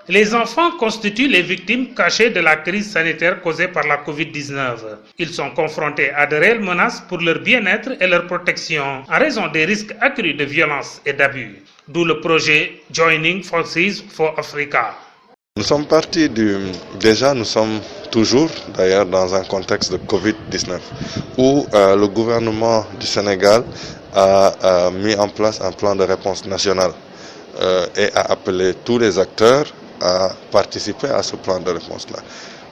Les enfants constituent les victimes cachées de la crise sanitaire causée par la Covid-19. Ils sont confrontés à de réelles menaces pour leur bien-être et leur protection en raison des risques accrus de violence et d'abus. D'où le projet Joining Forces for Africa. Nous sommes partis nous sommes toujours d'ailleurs dans un contexte de Covid-19 où le gouvernement du Sénégal a mis en place un plan de réponse national et a appelé tous les acteurs à participer à ce plan de réponse-là.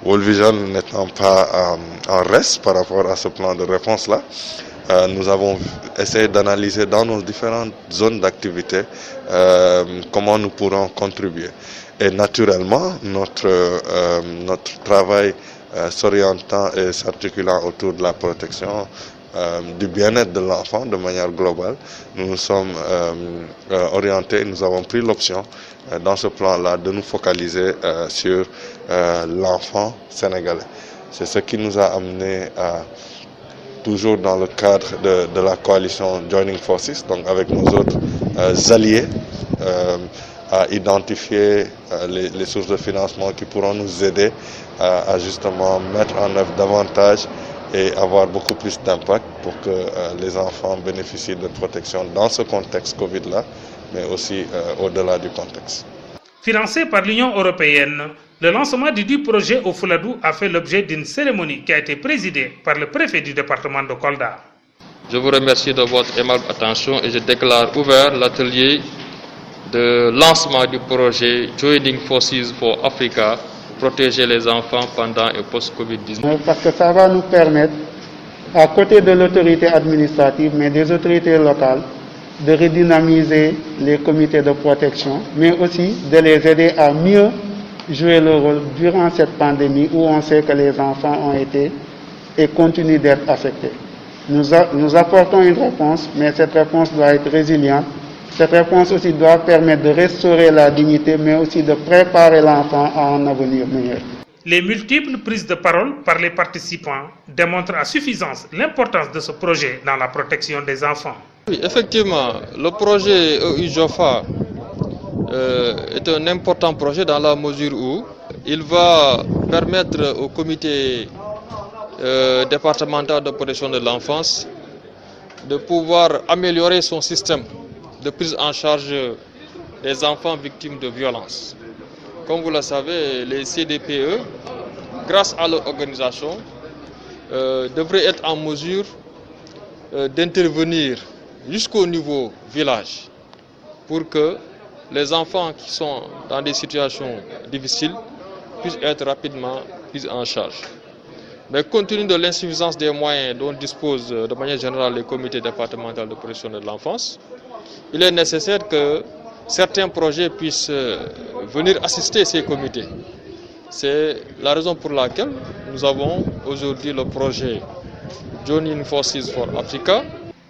World Vision n'étant pas en reste par rapport à ce plan de réponse-là, nous avons essayé d'analyser dans nos différentes zones d'activité comment nous pourrons contribuer. Et naturellement, notre travail s'orientant et s'articulant autour de la protection du bien-être de l'enfant de manière globale, nous nous sommes orientés, nous avons pris l'option dans ce plan-là de nous focaliser sur l'enfant sénégalais. C'est ce qui nous a amené à, toujours dans le cadre de la coalition Joining Forces, donc avec nos autres alliés, à identifier les sources de financement qui pourront nous aider à justement mettre en œuvre davantage et avoir beaucoup plus d'impact pour que les enfants bénéficient de protection dans ce contexte Covid-là, mais aussi au-delà du contexte. Financé par l'Union européenne, le lancement du projet au Fouladou a fait l'objet d'une cérémonie qui a été présidée par le préfet du département de Kolda. Je vous remercie de votre aimable attention et je déclare ouvert l'atelier de lancement du projet Joining Forces for Africa, protéger les enfants pendant et post-Covid-19. Parce que ça va nous permettre, à côté de l'autorité administrative, mais des autorités locales, de redynamiser les comités de protection, mais aussi de les aider à mieux jouer le rôle durant cette pandémie où on sait que les enfants ont été et continuent d'être affectés. Nous apportons une réponse, mais cette réponse doit être résiliente. Cette réponse aussi doit permettre de restaurer la dignité, mais aussi de préparer l'enfant à un avenir meilleur. Les multiples prises de parole par les participants démontrent à suffisance l'importance de ce projet dans la protection des enfants. Oui, effectivement, le projet EUJOFA est un important projet dans la mesure où il va permettre au comité départemental de protection de l'enfance de pouvoir améliorer son système de prise en charge des enfants victimes de violences. Comme vous le savez, les CDPE, grâce à leur organisation, devraient être en mesure d'intervenir jusqu'au niveau village pour que les enfants qui sont dans des situations difficiles puissent être rapidement pris en charge. Mais compte tenu de l'insuffisance des moyens dont disposent de manière générale les comités départementaux de protection de l'enfance, il est nécessaire que certains projets puissent venir assister ces comités. C'est la raison pour laquelle nous avons aujourd'hui le projet Joining Forces for Africa.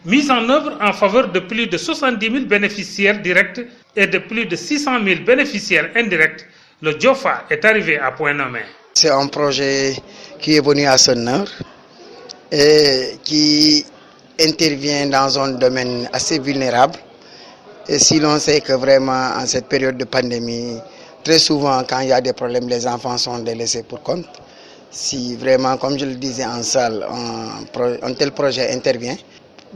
Mise en œuvre en faveur de plus de 70 000 bénéficiaires directs et de plus de 600 000 bénéficiaires indirects, le JOFA est arrivé à point nommé. C'est un projet qui est venu à son heure et qui intervient dans un domaine assez vulnérable. Et si l'on sait que vraiment en cette période de pandémie, très souvent quand il y a des problèmes, les enfants sont délaissés pour compte. Si vraiment, comme je le disais en salle, un tel projet intervient,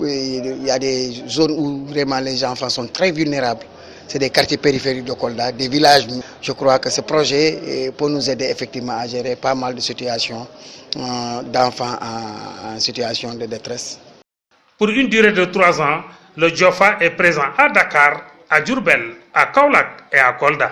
il y a des zones où vraiment les enfants sont très vulnérables. C'est des quartiers périphériques de Kolda, des villages. Je crois que ce projet peut nous aider effectivement à gérer pas mal de situations d'enfants en situation de détresse. Pour une durée de 3 ans, le JOFA est présent à Dakar, à Diourbel, à Kaolack et à Kolda.